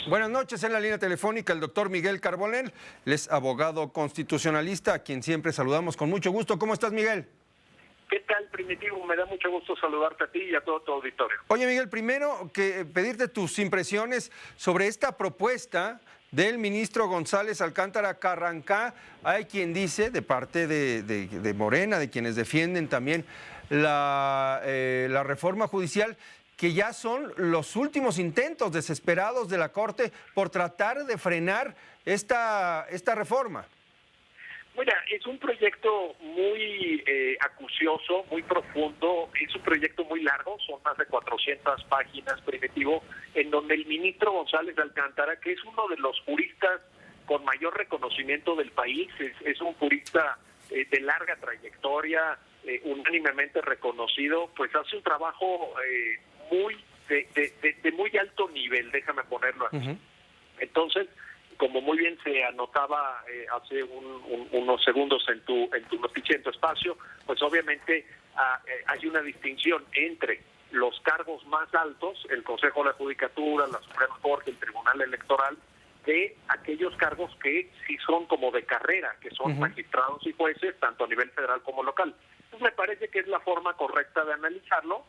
Buenas noches, en la línea telefónica el doctor Miguel Carbonell, él es abogado constitucionalista, a quien siempre saludamos con mucho gusto. ¿Cómo estás, Miguel? ¿Qué tal, Primitivo? Me da mucho gusto saludarte a ti y a todo tu auditorio. Oye, Miguel, primero que pedirte tus impresiones sobre esta propuesta del ministro González Alcántara Carrancá. Hay quien dice, de parte de Morena, de quienes defienden también la reforma judicial, que ya son los últimos intentos desesperados de la Corte por tratar de frenar esta reforma. Mira, es un proyecto muy acucioso, muy profundo, es un proyecto muy largo, son más de 400 páginas, Primitivo, en donde el ministro González Alcántara, que es uno de los juristas con mayor reconocimiento del país, es un jurista de larga trayectoria, unánimemente reconocido, pues hace un trabajo de muy alto nivel, déjame ponerlo así. Uh-huh. Entonces, como muy bien se anotaba hace unos segundos en tu noticia, en tu espacio, pues obviamente hay una distinción entre los cargos más altos, el Consejo de la Judicatura, la Suprema Corte, el Tribunal Electoral, de aquellos cargos que sí son como de carrera, que son magistrados y jueces, tanto a nivel federal como local. Entonces me parece que es la forma correcta de analizarlo,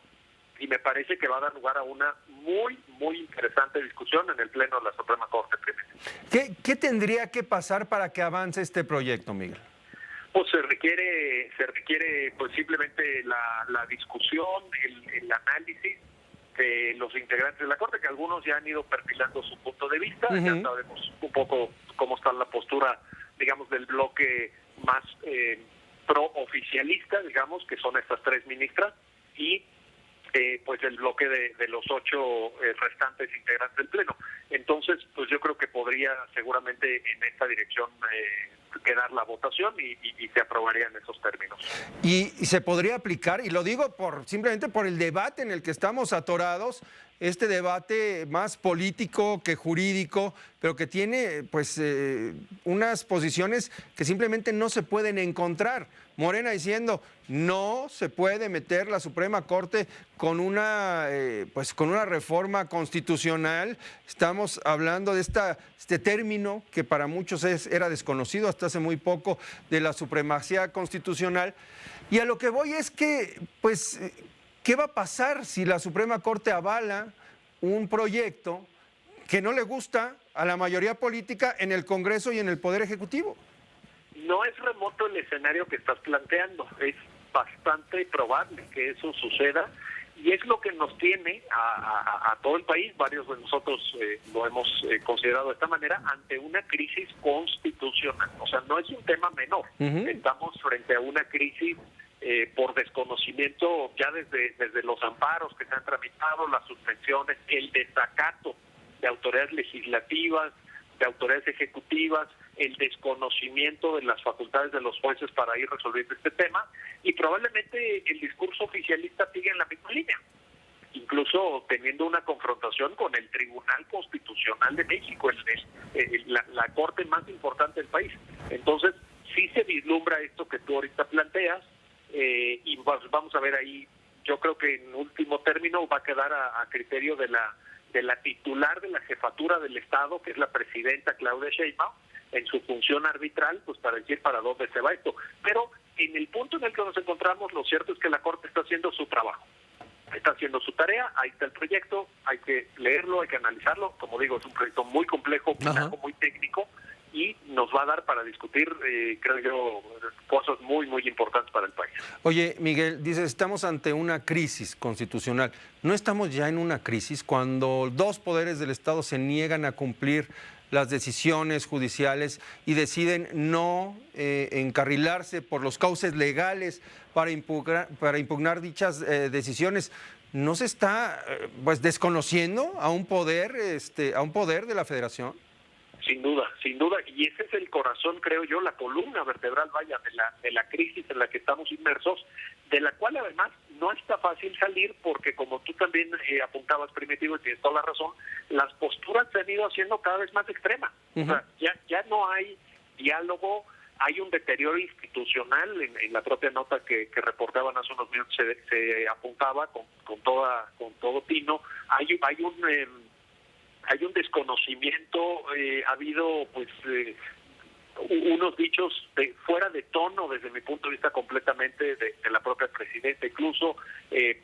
y me parece que va a dar lugar a una muy interesante discusión en el Pleno de la Suprema Corte. ¿Qué tendría que pasar para que avance este proyecto, Miguel? Pues se requiere pues simplemente la discusión, el análisis de los integrantes de la Corte, que algunos ya han ido perfilando su punto de vista. Ya sabemos un poco cómo está la postura, digamos, del bloque más pro-oficialista, digamos, que son estas tres ministras, y pues el bloque de los 8 restantes integrantes del Pleno. Entonces, pues yo creo que podría seguramente en esta dirección quedar la votación y se aprobaría en esos términos. Y se podría aplicar, y lo digo simplemente por el debate en el que estamos atorados, este debate más político que jurídico, pero que tiene pues unas posiciones que simplemente no se pueden encontrar. Morena diciendo no se puede meter la Suprema Corte con una reforma constitucional. Estamos hablando de este término que para muchos era desconocido hasta hace muy poco, de la supremacía constitucional. Y a lo que voy es que, pues, ¿qué va a pasar si la Suprema Corte avala un proyecto que no le gusta a la mayoría política en el Congreso y en el Poder Ejecutivo? No es remoto el escenario que estás planteando, es bastante probable que eso suceda, y es lo que nos tiene a todo el país, varios de nosotros lo hemos considerado de esta manera, ante una crisis constitucional. O sea, no es un tema menor. Estamos frente a una crisis por desconocimiento ya desde los amparos que se han tramitado, las suspensiones, el desacato de autoridades legislativas, de autoridades ejecutivas, el desconocimiento de las facultades de los jueces para ir resolviendo este tema, y probablemente el discurso oficialista sigue en la misma línea, incluso teniendo una confrontación con el Tribunal Constitucional de México, la corte más importante del país. Entonces, sí se vislumbra esto que tú ahorita planteas, y vamos a ver ahí. Yo creo que en último término va a quedar a criterio de la titular de la jefatura del Estado, que es la presidenta Claudia Sheinbaum, en su función arbitral, pues para decir para dónde se va esto. Pero en el punto en el que nos encontramos, lo cierto es que la Corte está haciendo su trabajo, está haciendo su tarea, ahí está el proyecto, hay que leerlo, hay que analizarlo. Como digo, es un proyecto muy complejo, muy técnico, y nos va a dar para discutir, creo yo, cosas muy importantes para el país. Oye, Miguel, dices, estamos ante una crisis constitucional. ¿No estamos ya en una crisis cuando dos poderes del Estado se niegan a cumplir las decisiones judiciales y deciden no encarrilarse por los cauces legales para impugnar dichas decisiones? ¿No se está pues desconociendo a un poder de la Federación? Sin duda, y ese es el corazón, creo yo, la columna vertebral, vaya, de la crisis en la que estamos inmersos, de la cual además no está fácil salir, porque como tú también apuntabas, Primitivo, y tienes toda la razón, las posturas se han ido haciendo cada vez más extremas. O sea, ya no hay diálogo, hay un deterioro institucional. En la propia nota que reportaban hace unos minutos se apuntaba con todo tino, hay un hay un desconocimiento, ha habido pues unos dichos fuera de tono desde mi punto de vista completamente de la propia presidenta, incluso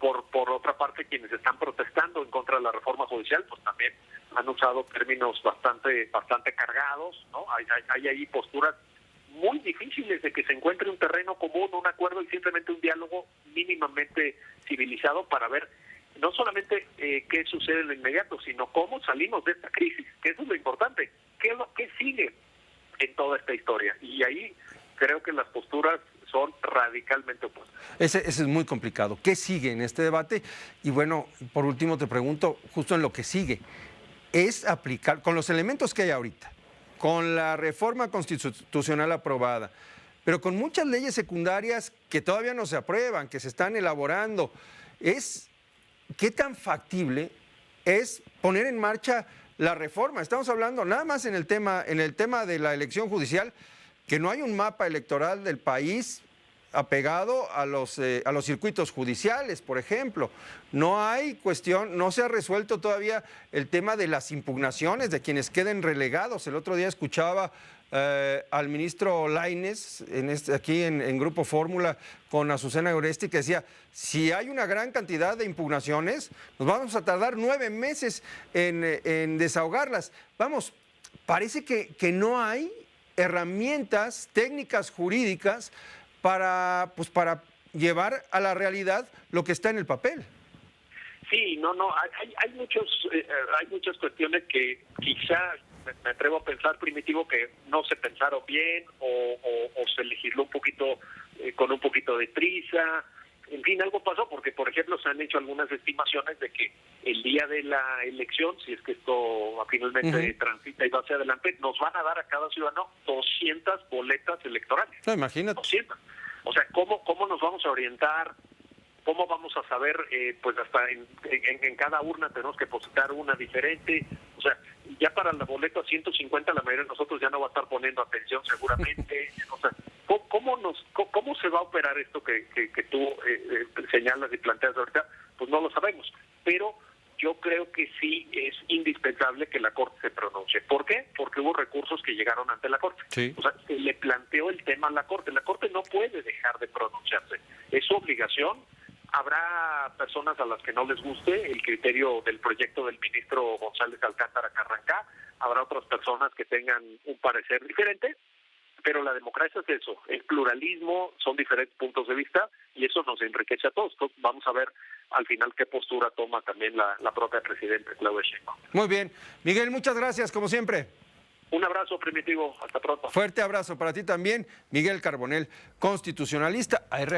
por otra parte quienes están protestando en contra de la reforma judicial pues también han usado términos bastante cargados, ¿no? Hay ahí posturas muy difíciles de que se encuentre un terreno común, un acuerdo y simplemente un diálogo mínimamente civilizado para ver no solamente qué sucede en lo inmediato, sino cómo salimos de esta crisis, que eso es lo importante, qué sigue en toda esta historia. Y ahí creo que las posturas son radicalmente opuestas. Ese es muy complicado. ¿Qué sigue en este debate? Y bueno, por último te pregunto, justo en lo que sigue, es aplicar, con los elementos que hay ahorita, con la reforma constitucional aprobada, pero con muchas leyes secundarias que todavía no se aprueban, que se están elaborando, ¿qué tan factible es poner en marcha la reforma? Estamos hablando nada más en el tema de la elección judicial, que no hay un mapa electoral del país apegado a los circuitos judiciales, por ejemplo. No hay cuestión, no se ha resuelto todavía el tema de las impugnaciones de quienes queden relegados. El otro día escuchaba al ministro Lainez aquí en Grupo Fórmula con Azucena Oresti, que decía, si hay una gran cantidad de impugnaciones, nos vamos a tardar 9 meses en desahogarlas. Vamos, parece que no hay herramientas técnicas jurídicas para llevar a la realidad lo que está en el papel. Sí, hay muchas cuestiones que quizá me atrevo a pensar, Primitivo, que no se pensaron bien o se legisló un poquito con un poquito de prisa. En fin, algo pasó porque, por ejemplo, se han hecho algunas estimaciones de que el día de la elección, si es que esto finalmente transita y va hacia adelante, nos van a dar a cada ciudadano 200 boletas electorales. No, imagínate. 200. O sea, ¿cómo nos vamos a orientar? ¿Cómo vamos a saber? Pues hasta en cada urna tenemos que depositar una diferente. O sea, ya para la boleta 150 la mayoría de nosotros ya no va a estar poniendo atención seguramente. O sea, ¿cómo se va a operar esto que tú señalas y planteas ahorita? Pues no lo sabemos. Pero yo creo que sí es indispensable que la Corte se pronuncie. ¿Por qué? Porque hubo recursos que llegaron ante la Corte. Sí. O sea, se le planteó el tema a la Corte. La Corte no puede dejar de pronunciarse. Es su obligación. Habrá personas a las que no les guste el criterio del proyecto del ministro González Alcántara Carrancá. Habrá otras personas que tengan un parecer diferente. Pero la democracia es eso, el pluralismo, son diferentes puntos de vista y eso nos enriquece a todos. Entonces, vamos a ver al final qué postura toma también la propia presidenta Claudia Sheinbaum. Muy bien. Miguel, muchas gracias, como siempre. Un abrazo, Primitivo. Hasta pronto. Fuerte abrazo para ti también, Miguel Carbonell, constitucionalista.